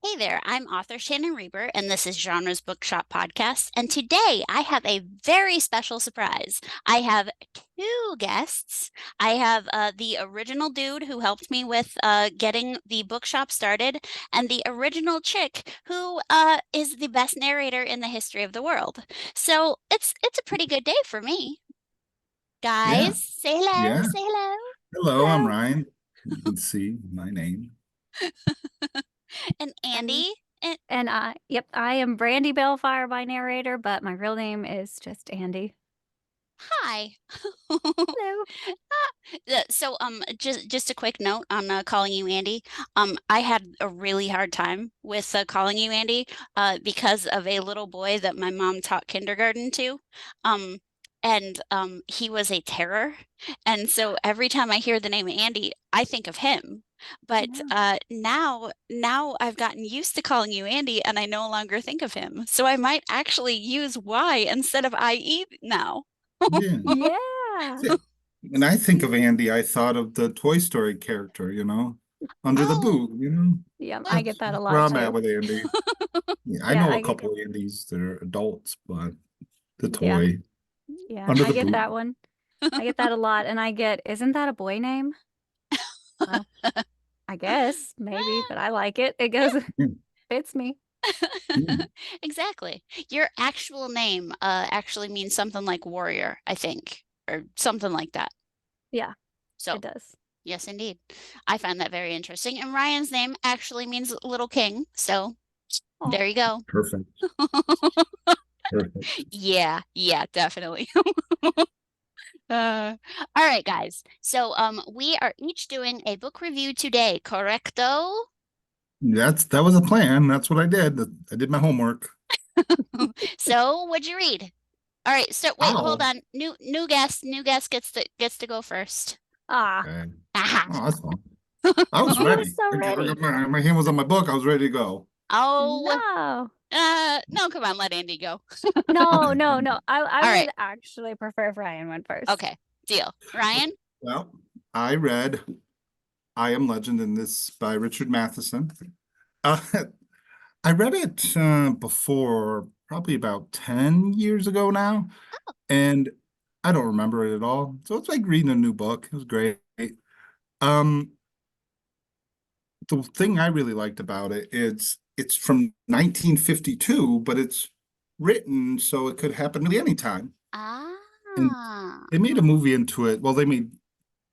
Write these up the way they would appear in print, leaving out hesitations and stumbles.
Hey there, I'm author Shannon Reber, and this is Genres Bookshop Podcast. And today I have a very special surprise. I have two guests. I have the original dude who helped me with getting the bookshop started, and the original chick who is the best narrator in the history of the world. So it's a pretty good day for me. Yeah, Guys, say hello, yeah. say hello. Hello, I'm Hello. Ryan. You can see my name. And And Andy. And I am Brandi Baelfire by narrator, but my real name is just Andy. hi. Hello. Just a quick note on calling you Andy. I had a really hard time with calling you Andy because of a little boy that my mom taught kindergarten to. Um, and he was a terror. And so every time I hear the name Andy, I think of him. But No. now I've gotten used to calling you Andy, and I no longer think of him. So I might actually use Y instead of IE now. Yeah. Yeah. See, when I think of Andy, I thought of the Toy Story character, under the Oh, boot, you know. Yeah, I That's get that a where lot I'm at too. with Andy. Yeah, I Yeah, know a I get couple of Andys that are adults, but the yeah, toy yeah, under I the get boot. that one. I get that a lot, and isn't that a boy name? Well, I guess maybe, but I like it. It goes Yeah, fits me. yeah. exactly. Your actual name actually means something like warrior, I think, or something like that. Yeah, So, it does. yes, indeed. I find that very interesting. And Ryan's name actually means little king. So, Oh, there you go. Perfect. Perfect. Yeah, yeah, definitely. Uh, all right, guys. So, we are each doing a book review today, correcto? That was a plan. That's what I did. I did my homework. So, what'd you read? All right, so wait, hold Oh, on. New guest gets to go first. ah, okay. Aha. Oh, that's fine. I was he was ready. so I got ready. my hand was on my book. I was ready to go. Oh, No. no, come on, let Andy go. No, Okay. no, no. I All would right, actually prefer if Ryan went first. okay, deal. Ryan? Well, I read I Am Legend in this by Richard Matheson. Uh, I read it before, probably about 10 years ago now, and I don't remember it at all. So it's like reading a new book. It was great. Um, the thing I really liked about it is it's from 1952, but it's written so it could happen really anytime. And Ah. they made a movie into it. Well, they made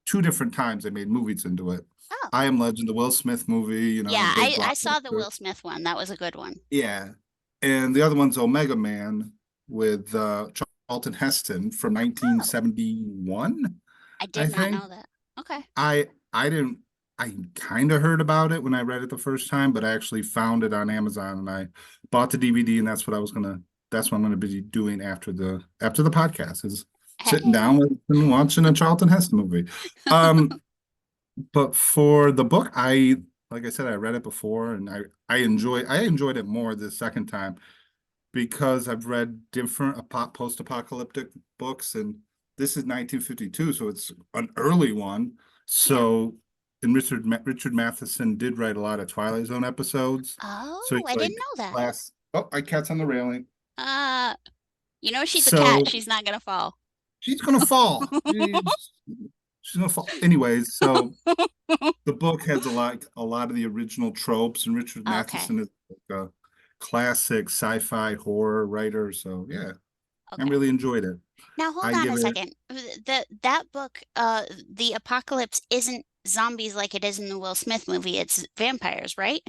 two different times they made movies into it. Oh. I Am Legend, the Will Smith movie, Yeah, big I saw the blockbuster. Will Smith one. That was a good one. Yeah. And the other one's Omega Man with Charlton Heston from Oh, 1971, I I did not think. know that. Okay. I didn't I kind of heard about it when I read it the first time, but I actually found it on Amazon and I bought the DVD and that's what I'm gonna be doing after the podcast is sitting Hey. down with and watching a Charlton Heston movie. Um, but for the book, like I said, I read it before and I enjoyed it more the second time because I've read different post-apocalyptic books, and this is 1952, so it's an early one. Yeah. So, and Richard Matheson did write a lot of Twilight Zone episodes, so Oh, he's I didn't like know that. class. Oh, my cat's on the railing. Uh, she's a cat. So She's not gonna fall. she's gonna fall. She's gonna fall. Anyways, so the book has a lot of the original tropes, and Richard Okay. Matheson is like a classic sci-fi horror writer. So yeah, I Okay. really enjoyed it. Now hold I on give a it second. That book, the apocalypse isn't zombies like it is in the Will Smith movie. It's vampires, right?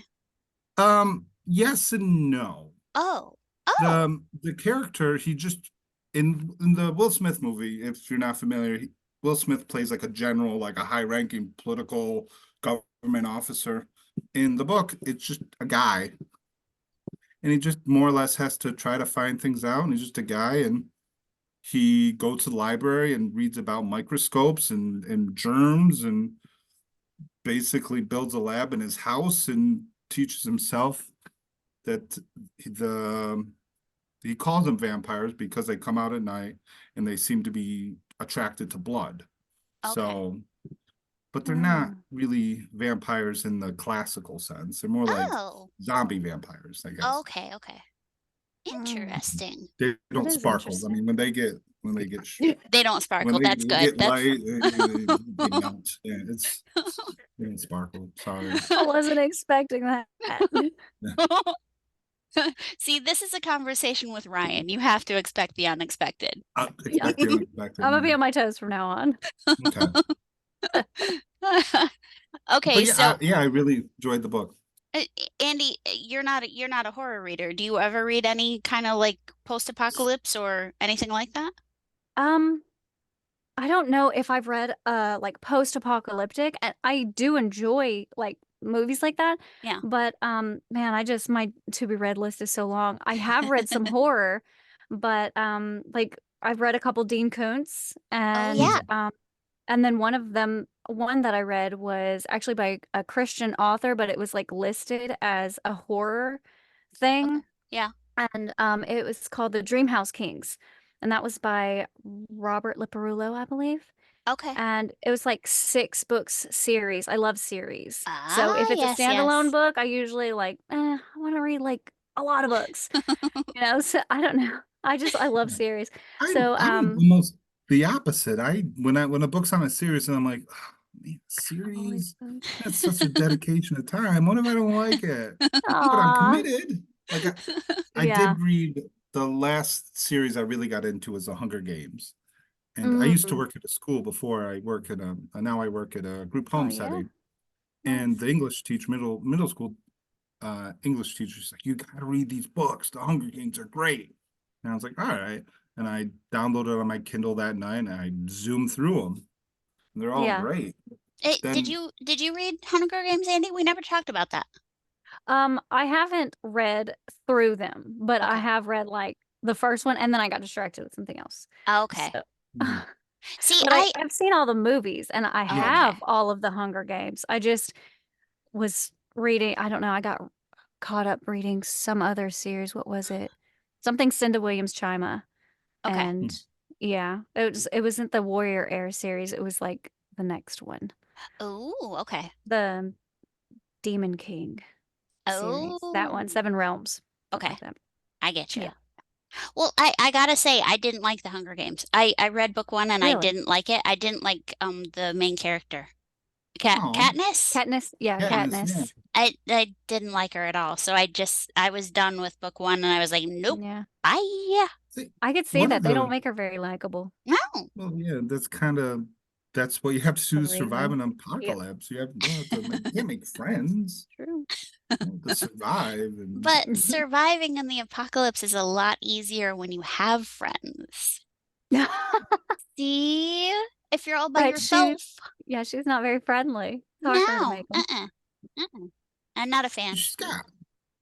yes and no. Oh. Oh. The character he just in the Will Smith movie, if you're not familiar, Will Smith plays like a general, like a high-ranking political government officer. In the book, it's just a guy, and he just more or less has to try to find things out. And he's just a guy, and he goes to the library and reads about microscopes and germs, and basically builds a lab in his house and teaches himself that the he calls them vampires because they come out at night and they seem to be attracted to blood. Okay. So, but they're not really vampires in the classical sense. They're more like Oh, zombie vampires, I guess. okay, okay. Mm. Interesting. They That don't is sparkle. I interesting. mean, when they get They don't when sparkle. they That's good. get That's light, they melt. Yeah, they don't sparkle. Sorry. I wasn't expecting that. See, this is a conversation with Ryan. You have to expect the unexpected. Expect the unexpected. I'm gonna be on my toes from now on. Okay. Okay, But yeah, so I really enjoyed the book. Andy, you're not a horror reader. Do you ever read any kind of like post-apocalypse or anything like that? Um, I don't know if I've read like post-apocalyptic, and I do enjoy like movies like that. Yeah. But man, I just my to be read list is so long. I have read some horror, but like I've read a couple Dean Koontz, Oh yeah. and then one that I read was actually by a Christian author, but it was like listed as a horror Okay. thing. Yeah. And it was called The Dreamhouse Kings. And that was by Robert Liparulo, I believe. Okay. And it was like 6 books series. I love series. So Ah, if it's a yes, standalone yes. book, I usually like, I want to read like a lot of books. So I don't know. I love series. So I'm almost the opposite. When a book's on a series and I'm like, oh, man, holy series, smokes. that's such a dedication of time. What if I don't like it? But I'm Aw. committed. Like I Yeah. did read the last series I really got into was The Hunger Games. And I used to Mm. work at a school before I work at now I work at a group Oh home yeah. setting. And Nice. the English teacher, middle school English teacher's like, you gotta read these books. The Hunger Games are great. And I was like, all right. And I downloaded on my Kindle that night and I zoomed through them. And they're all Yeah. great. Did Then you read Hunger Games, Andy? We never talked about that. I haven't read through them, but I Okay. have read like the first one, and then I got distracted with something else. Okay. So, Mhm. See, but I've seen all the movies, and I Yeah. okay. have all of the Hunger Games. I just was reading, I don't know, I got caught up reading some other series. What was it? Something Cinda Williams Chima. Okay. And yeah, it wasn't the Warrior Air series. It was like the next one. Oh, okay. The Demon King series. That one, Oh, Seven Realms. Something okay. like that. I get you. Yeah. Well, I gotta say, I didn't like the Hunger Games. I read book one and I Really? didn't like it. I didn't like the main character. Oh, Katniss? Katniss? Yeah, Yeah. Katniss, yeah. Katniss. I didn't like her at all. So I was done with book one and I was like, nope. Yeah. I See, I could see one of that. They don't the make her very likable. no. well, yeah, that's what you have to do The to survive reason. an Yep. apocalypse. You have to make, you can't make friends. True. You have to survive and But surviving in the apocalypse is a lot easier when you have friends. See? If you're all by Right. yourself. She's not very friendly. It's hard for her to No. make them. I'm not a fan. she's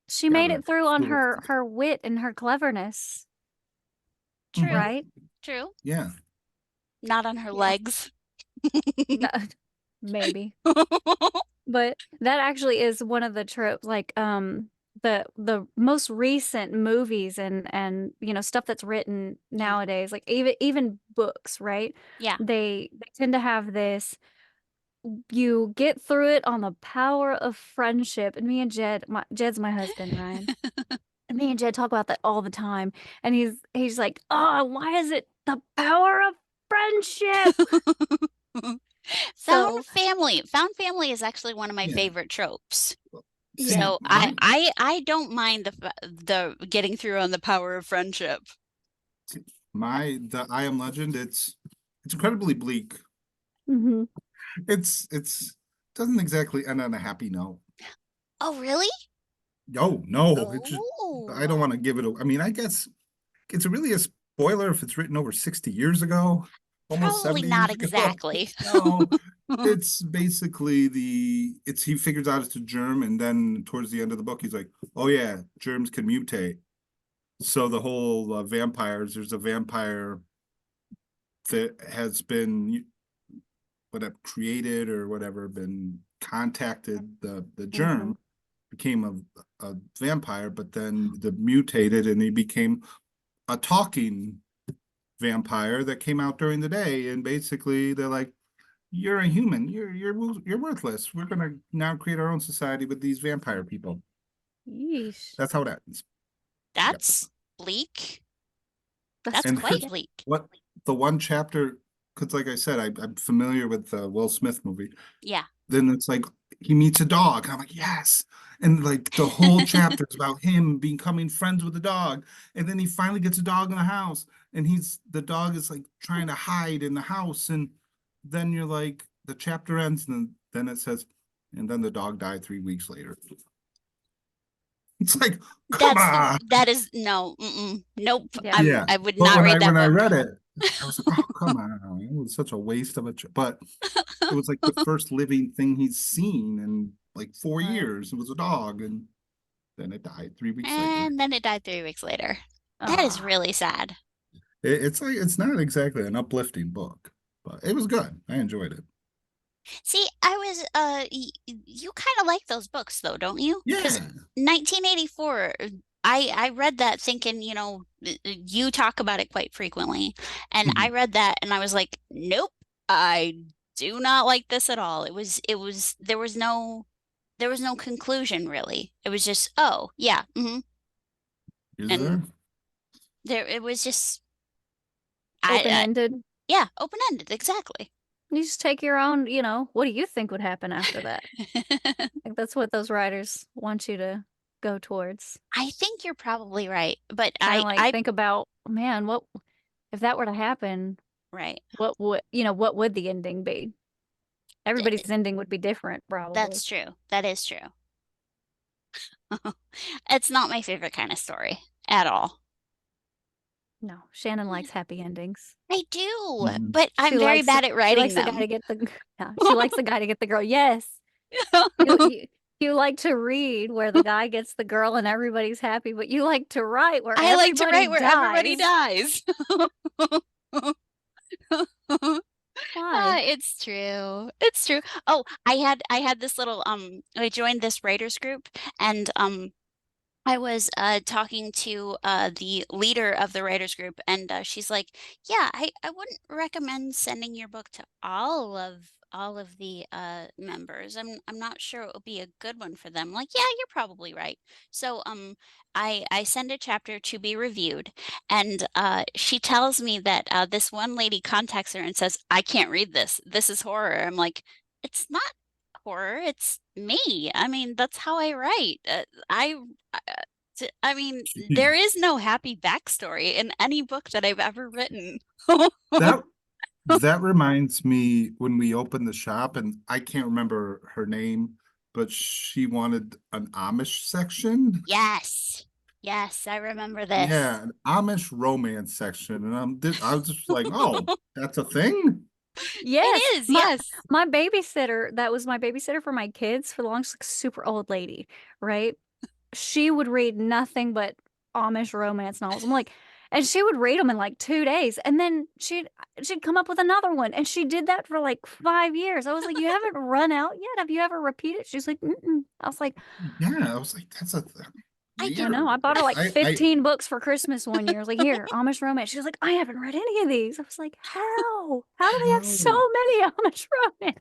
She got made a it through on little her wit and her cleverness, True. right? True. yeah. Not on her Yeah. legs. No, maybe. But that actually is one of the tropes, like the most recent movies and stuff that's written nowadays, like even books, right? Yeah. They tend to have this, you get through it on the power of friendship. And me and Jed's my husband, Ryan. And me and Jed talk about that all the time. And he's like, "Oh, why is it the power of friendship?" Found So, family. Found family is actually one of my Yeah. favorite tropes. See, yeah. So I don't mind the getting through on the power of friendship. the I Am Legend, it's incredibly bleak. Mhm. It's doesn't exactly end on a happy note. Oh, really? No, it's just I Oh, don't want to give it I mean, I guess it's really a spoiler if it's written over 60 years ago, almost probably 70 not years ago. exactly. No, it's basically he figures out it's a germ, and then towards the end of the book, he's like, oh yeah, germs can mutate. So the whole there's a vampire that has been whatever created or whatever, been contacted, the germ became a vampire, but then the mutated and he became a talking vampire that came out during the day. And basically they're like, you're a human. You're worthless. We're gonna now create our own society with these vampire people. Yeesh. That's how it ends. Yep. That's bleak. That's That's And quite there's bleak. what the one chapter, because like I said, I'm familiar with the Will Smith movie. Yeah. Then it's like he meets a dog. I'm like, yes. And like the whole chapter is about him becoming friends with the dog. And then he finally gets a dog in the house. And the dog is like trying to hide in the house. And then you're like, the chapter ends, and then it says, and then the dog died 3 weeks later. It's like, come on. That is no, nope. Yeah. Yeah. I would But not read that when I book. read it, I was like, oh, come on. It was such a waste of but it was like the first living thing he's seen in like 4 Right. years. It was a dog, and then it died 3 weeks later. And then it died 3 weeks later. That is Aw. really sad. It's like, it's not exactly an uplifting book, but it was good. I enjoyed it. See, I was you kind of like those books though, don't you? Because Yeah. 1984, I read that thinking, you talk about it quite frequently. And I read that and I was like, nope, I do not like this at all. There was no conclusion really. It was just, oh, yeah, Is and there? it was just I Open-ended. yeah, open-ended, exactly. You just take your own, what do you think would happen after that? I think that's what those writers want you to go towards. I think you're probably right, but Kind of like I think about, man, what if that were to happen? right. What would the ending be? Everybody's ending would be different, probably. That's true. That is true. It's not my favorite kind of story at all. No, Shannon likes happy endings. I do, Mhm. but I'm She very likes bad the- at She writing likes the guy them. to get the yeah, she likes the guy to get the girl. Yes. You like to read where the guy gets the girl and everybody's happy, but you like to write where I like to everybody write where everybody dies. dies. Why? It's true. It's true. Oh, I had this little I joined this writers group and I was talking to the leader of the writers group, and she's like, "Yeah, I wouldn't recommend sending your book to all of the members. I'm not sure it would be a good one for them." Like, yeah, you're probably right. So I send a chapter to be reviewed, and she tells me that this one lady contacts her and says, "I can't read this. This is horror." I'm like, "It's not horror. It's me. I mean, that's how I write. I mean, there is no happy backstory in any book that I've ever written." That reminds me when we opened the shop, and I can't remember her name, but she wanted an Amish section. Yes. Yes, I remember this. Yeah, an Amish romance section. And I was just like, oh, that's a thing? Yes. It is, yes. My babysitter, that was my babysitter for my kids for the longest, like super old lady, right? She would read nothing but Amish romance novels. I'm like, and she would read them in like 2 days, and then she'd come up with another one, and she did that for like 5 years. I was like, you haven't run out yet? Have you ever repeated? She's like, mm-mm. I was like, Yeah, I was like, that's a I I know. I bought her like 15 books for Christmas one year. I was like, here, Amish romance. She was like, I haven't read any of these. I was like, how? How do they have so many Amish romance?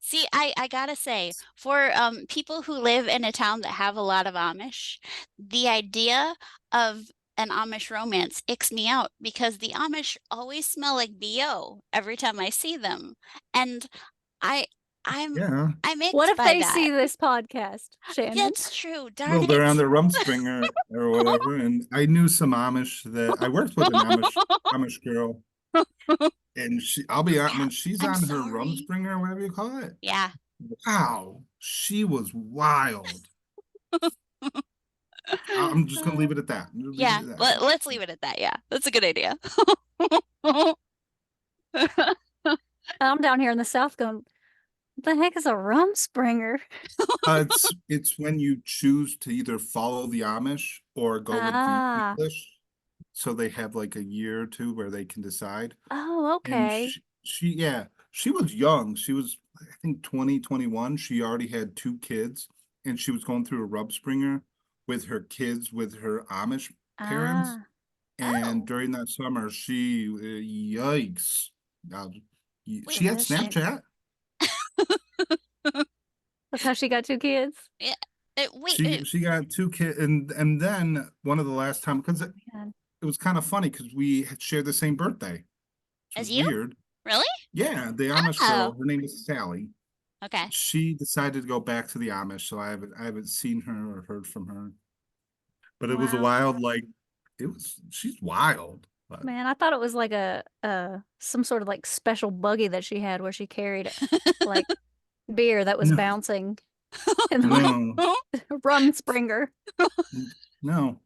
See, I gotta say, for people who live in a town that have a lot of Amish, the idea of an Amish romance icks me out because the Amish always smell like BO every time I see them. And I'm Yeah. I'm icked What if by they that. see this podcast, Shannon? That's true. Darn Well, they're on it. their Rumspringer or whatever, and I knew some Amish that I worked with an Amish girl, and I'll be honest, when she's I'm on her sorry. Rumspringer or whatever you call it, Yeah. wow, she was wild. I'm just gonna leave it at that. Yeah, let's leave it at that. Yeah, that's a good idea. I'm down here in the South going, what the heck is a Rumspringer? It's when you choose to either follow the Amish or go with the Ah. English. So they have like a year or two where they can decide. Oh, And okay. she was young. She was, I think, 21. She already had 2 kids, and she was going through a Rumspringer with her kids, with her Amish parents. Ah. And Oh. during that summer, yikes. Wait, She had That's it. Snapchat. That's how she got 2 kids. yeah. Wait, She got 2 kids, and then one of the last time, because it Man. was kind of funny because we had shared the same birthday, which as was you? weird. Really? Yeah, the Amish Oh, girl, her name is Sally. okay. She decided to go back to the Amish, so I haven't seen her or heard from her. But it was a Wow. wild, like she's wild. But Man, I thought it was like a some sort of like special buggy that she had where she carried like beer that was no, bouncing in the no, Rumspringer. no.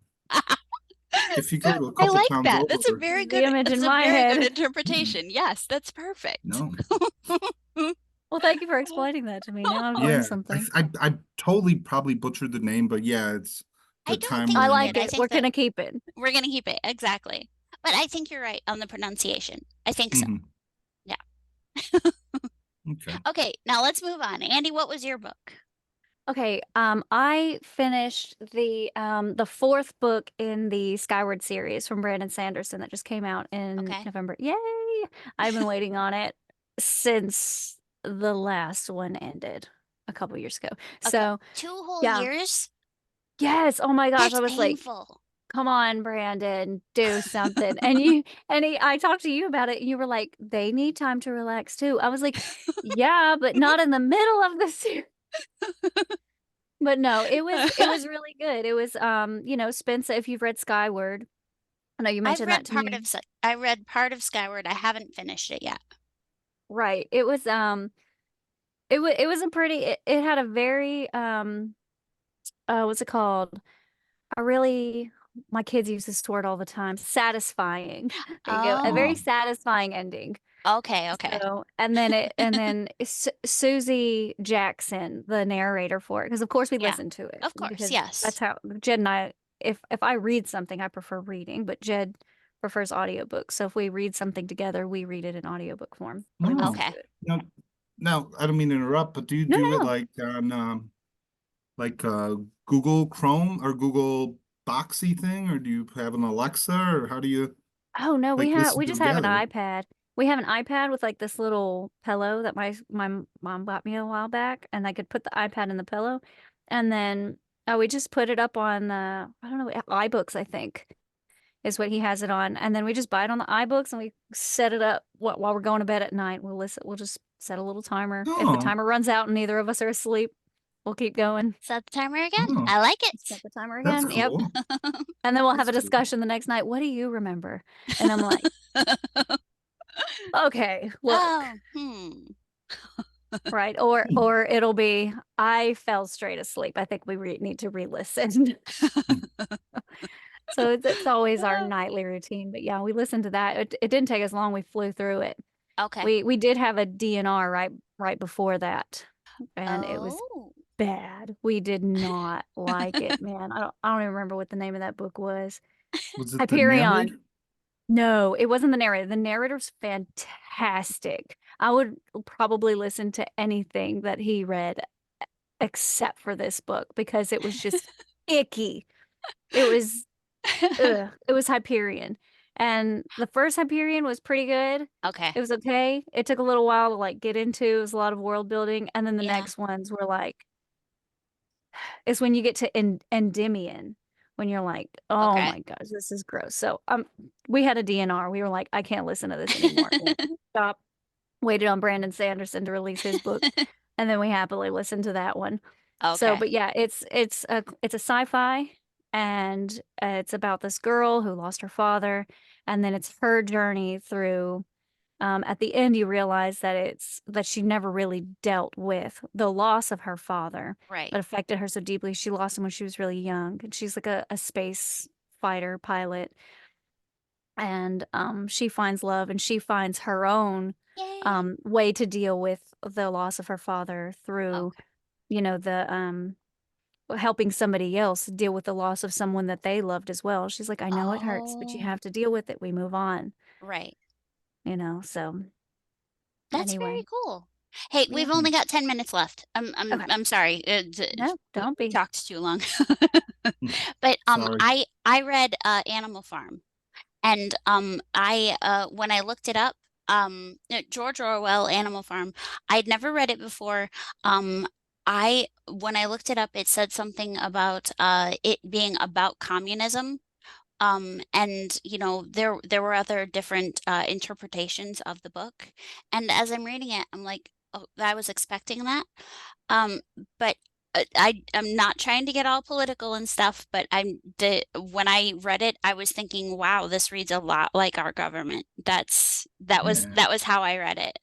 If you go to a I couple like towns that. That's a over, very The good, image that's in a my very good head. interpretation. Yes, that's perfect. no. Well, thank you for explaining that to me. Now I've learned Yeah, something. I totally probably butchered the name, but yeah, it's I the don't time think I you when did. like I it. think We're that gonna keep it. we're gonna keep it. Exactly. But I think you're right on the pronunciation. I think so. Mhm. Yeah. Okay. Okay, now let's move on. Andy, what was your book? Okay, I finished the 4th book in the Skyward series from Brandon Sanderson that just came out in Okay. November. Yay! I've been waiting on it since the last one ended a couple years ago. Okay. So, 2 whole yeah. years? Yes, oh my gosh, That's I was like, painful. "Come on, Brandon, do something." I talked to you about it, and you were like, "They need time to relax too." I was like, "Yeah, but not in the middle of the series." But no, it was really good. It was, Spencer, if you've read Skyward, I know you I've mentioned that read to part me. of I read part of Skyward. I haven't finished it yet. Right. It was a pretty it had a very, what's it called? A really my kids use this word all the time, satisfying. There you go. A very Oh, satisfying ending. okay, okay. So, and then Susie Jackson, the narrator for it, because of course we Yeah, listen to it of course, because that's yes. how Jed and I, if I read something, I prefer reading, but Jed prefers audiobooks. So if we read something together, we read it in audiobook form. We listen Oh, to Okay. it. now, now I don't mean to interrupt, but do you No, do it no. like on like Google Chrome or Google Boxy thing, or do you have an Alexa, or how do you Oh no, we like have listen we just have an together? iPad. We have an iPad with like this little pillow that my mom got me a while back, and I could put the iPad in the pillow, and then we just put it up on I don't know, iBooks, I think is what he has it on, and then we just buy it on the iBooks and we set it up while we're going to bed at night. We'll listen. We'll just set a little timer. If the Oh, timer runs out and neither of us are asleep, we'll keep going. Set the timer again. oh, I like Set it. the timer that's again. Yep. cool. And then we'll have That's a cool. discussion the next night. What do you remember? And I'm like, okay, look. Oh, Right. Or it'll be I fell straight asleep. I think we need to re-listen. So it's always our nightly routine. But yeah, we listened to that. It didn't take us long. We flew through it. Okay. We did have a DNR right before that, and it was Oh. bad. We did not like it, man. I don't even remember what the name of that book was. Was it the Hyperion. narrator? No, it wasn't the narrator. The narrator's fantastic. I would probably listen to anything that he read except for this book because it was just icky. It was it was Hyperion. And the first Hyperion was pretty good. Okay. It was okay. It took a little while to like get into. It was a lot of world building, and then the Yeah. next ones were like it's when you get to Endymion when you're like, oh Okay. my gosh, this is gross. So we had a DNR. We were like, I can't listen to this anymore. Stop. Waited on Brandon Sanderson to release his book, and then we happily listened to that one. So, Okay. but yeah, it's a sci-fi, and it's about this girl who lost her father, and then it's her journey through. At the end, you realize that she never really dealt with the loss of her father. Right. It affected her so deeply. She lost him when she was really young, and she's like a space fighter pilot, and she finds love, and she finds her own Yay. way to deal with the loss of her father through, Okay. the helping somebody else deal with the loss of someone that they loved as well. She's like, I know it hurts, but you Oh, have to deal with it. We move on, right. so That's anyway, very cool. Hey, yeah. we've only got 10 minutes left. Okay. I'm sorry. No, don't We be. talked too long. But Sorry. I read Animal Farm, and I when I looked it up, George Orwell, Animal Farm. I'd never read it before. When I looked it up, it said something about it being about communism. And there were other different interpretations of the book. And as I'm reading it, I'm like, oh, I was expecting that. Um, but I'm not trying to get all political and stuff, but when I read it, I was thinking, wow, this reads a lot like our government. Yeah. That was how I read it.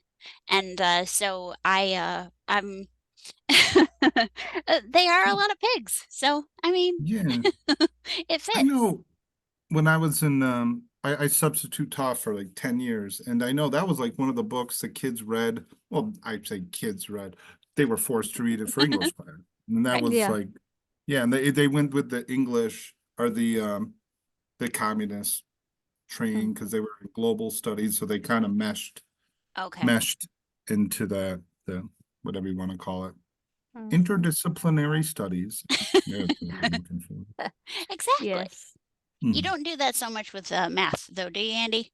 And so I'm they are a lot of pigs. So I mean, Yeah. it I fits. know when I was in I substitute taught for like 10 years, and I know that was like one of the books that kids read. Well, I say kids read. They were forced to read it for English class. And that Right. was Yeah. like, yeah, and they went with the English or the communist train because they were in global studies, so they kind of Okay. meshed into the whatever you want to call it. Mhm. Interdisciplinary studies. Yeah, that's what I'm looking for. Exactly. Yes. You Hmm. don't do that so much with math, though, do you, Andy?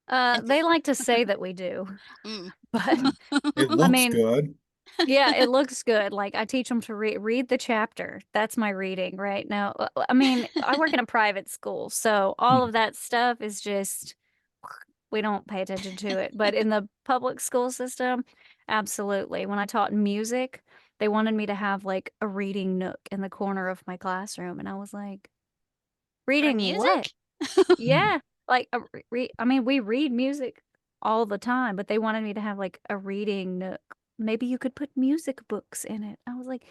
They like to say that we do, Mm. but It I looks mean, good. yeah, it looks good. Like I teach them to read the chapter. That's my reading right now. I mean, I work in a private school, so all Hmm. of that stuff is just we don't pay attention to it. But in the public school system, absolutely. When I taught music, they wanted me to have like a reading nook in the corner of my classroom, and I was like, For reading what? music? Hmm. Yeah, like a I mean, we read music all the time, but they wanted me to have like a reading nook. Maybe you could put music books in it. I was like,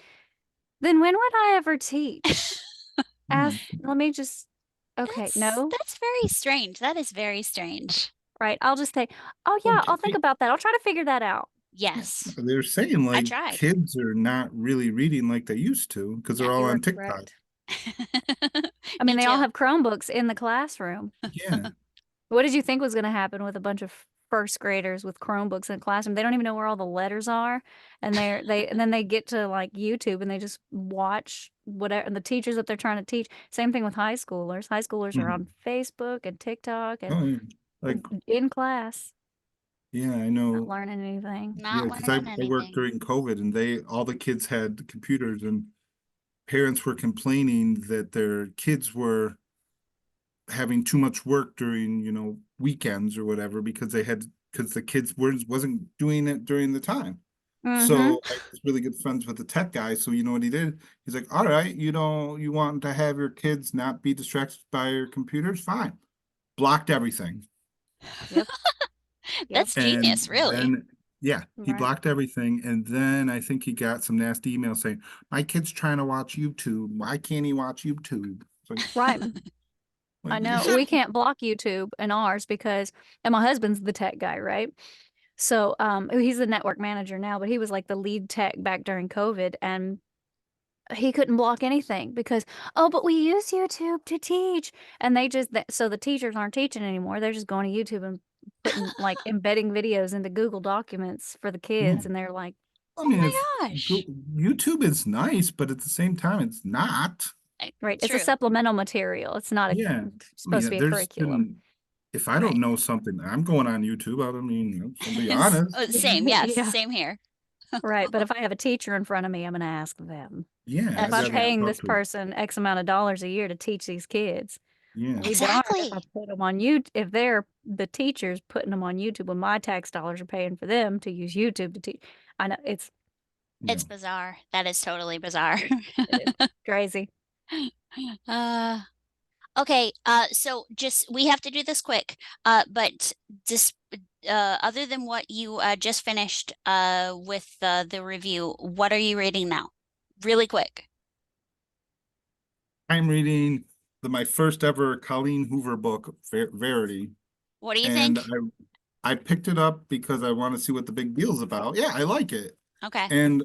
then when would I ever teach? Hmm. Let me just, okay, no, That's very strange. That is very strange. right. I'll just say, oh Well, yeah, I'll think about that. I'll try to figure that out. Yes, they're saying I like tried. kids are not really reading like they used to because Yeah. they're all You are on TikTok. correct. I mean, Me they all too. have Chromebooks in the classroom. Yeah. What did you think was going to happen with a bunch of first graders with Chromebooks in the classroom? They don't even know where all the letters are, and and then they get to like YouTube and they just watch whatever and the teachers that they're trying to teach. Same thing with high schoolers. High schoolers are on Mhm. Facebook and TikTok and Oh, yeah. Like, in class, yeah, I not know. learning anything. Yeah, Not because learning I worked anything. during COVID and all the kids had computers and parents were complaining that their kids were having too much work during, weekends or whatever because the kids wasn't doing it during the time. Mm-hmm. So I was really good friends with the tech guy. So you know what he did? He's like, all right, you want to have your kids not be distracted by your computers? Fine. Blocked everything. Yep. Yep. That's And genius, really. then, yeah, he Right. blocked everything. And then I think he got some nasty emails saying, my kid's trying to watch YouTube. Why can't he watch YouTube? It's Right. like I you know should. we can't block YouTube in ours because, and my husband's the tech guy, right? So, he's the network manager now, but he was like the lead tech back during COVID, and he couldn't block anything because, oh, but we use YouTube to teach, and so the teachers aren't teaching anymore. They're just going to YouTube and putting like embedding videos into Google Documents for the Yeah. kids, and they're like, I Oh mean, my gosh. YouTube is nice, but at the same time, it's not. right, it's a True. supplemental material. It's not Yeah. I supposed to mean, be a there's curriculum. been, if I don't Right. know something, I'm going on YouTube. I mean, I'll be honest. Same, yes, Yeah, same here. right. But if I have a teacher in front of me, I'm going to ask them. Yeah, And if That's I'd I'm rather true. paying talk this to. person X amount of dollars a year to teach these kids, Yeah. I'll be darned if I Exactly. put them on YouTube. If they're the teachers putting them on YouTube when my tax dollars are paying for them to use YouTube to teach. I know Yeah. It's bizarre. That is totally bizarre. it is crazy. Uh, okay, so just we have to do this quick. But just other than what you just finished with the review, what are you reading now? Really quick. I'm reading my first ever Colleen Hoover book, Verity, What do you and think? I picked it up because I want to see what the big deal's about. Yeah, I like it. Okay. And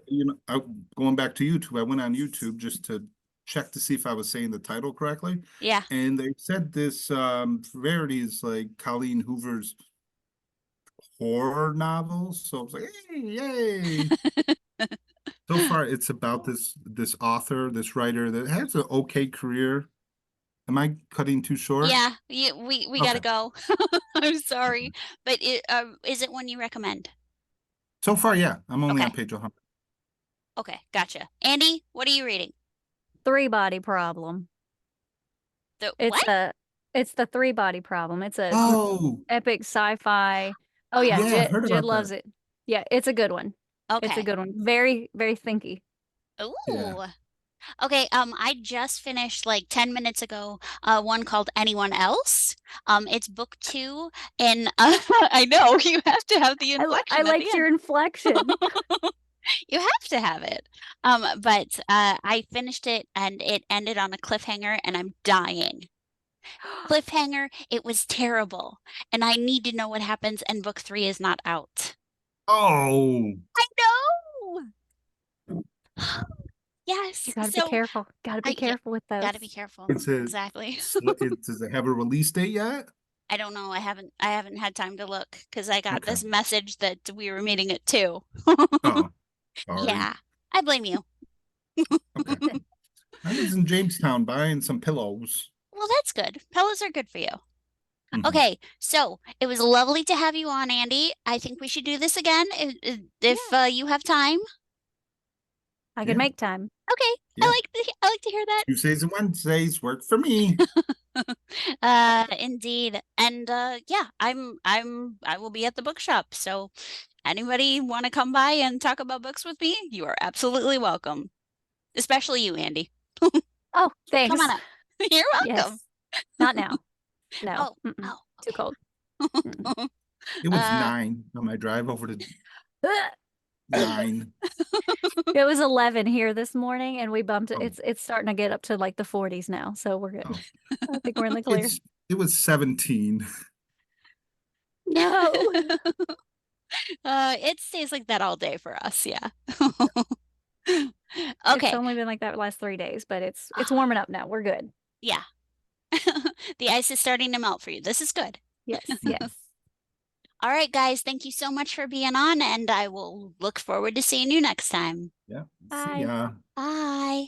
going back to YouTube, I went on YouTube just to check to see if I was saying the title correctly. Yeah. And they said this Verity is like Colleen Hoover's horror novel. So I was like, hey, yay. So far it's about this author, this writer that has an okay career. Am I cutting too short? Yeah, we gotta Okay. go. I'm sorry, but is it one you recommend? So far, yeah. I'm only Okay. on page 100. Okay, gotcha. Andy, what are you reading? Three body problem. The It's what? the three body problem. It's a Oh, epic sci-fi. Oh yeah, yeah, I've Jed heard Jed about loves that. it. Yeah, it's a good one. It's a Okay. good one. Very, very thinky. Yeah. Ooh. Okay, I just finished like 10 minutes ago, one called Anyone Else. It's book 2, and I know you have to have the I inflection at the liked end. your inflection. You have to have it. But I finished it and it ended on a cliffhanger, and I'm dying. Cliffhanger, it was terrible, and I need to know what happens, and book 3 is not out. Oh, I know. Yes. You gotta be So careful. Gotta be yeah, careful with those. gotta be careful. it's a, Exactly. does it have a release date yet? I don't know. I haven't had time to look because I got Okay. this message that we were meeting at 2. Oh, sorry. Yeah, I blame you. Okay. I was in Jamestown buying some pillows. Well, that's good. Pillows are good for you. Mhm. Okay, so it was lovely to have you on, Andy. I think we should do this again if you have time. I can Yeah. make time. Okay, Yeah. I like to hear that. Tuesdays and Wednesdays work for me. Indeed. And yeah, I will be at the bookshop. So anybody want to come by and talk about books with me? You are absolutely welcome. Especially you, Andy. Oh, thanks. Come on up. You're welcome. Yes. Not now. No. Oh, Mm-mm. oh, Too cold. It was Uh, 9 on my drive over to 9. It was 11 here this morning, and we bumped it. Oh. It's starting to get up to like the 40s now, so we're good. Oh. I think we're in the clear. It was 17. No. it stays like that all day for us, yeah. It's Okay. only been like that the last 3 days, but it's warming up now. We're good. Yeah. The ice is starting to melt for you. This is good. Yes, yes. All right, guys, thank you so much for being on, and I will look forward to seeing you next time. Yeah. Bye. See ya. Bye.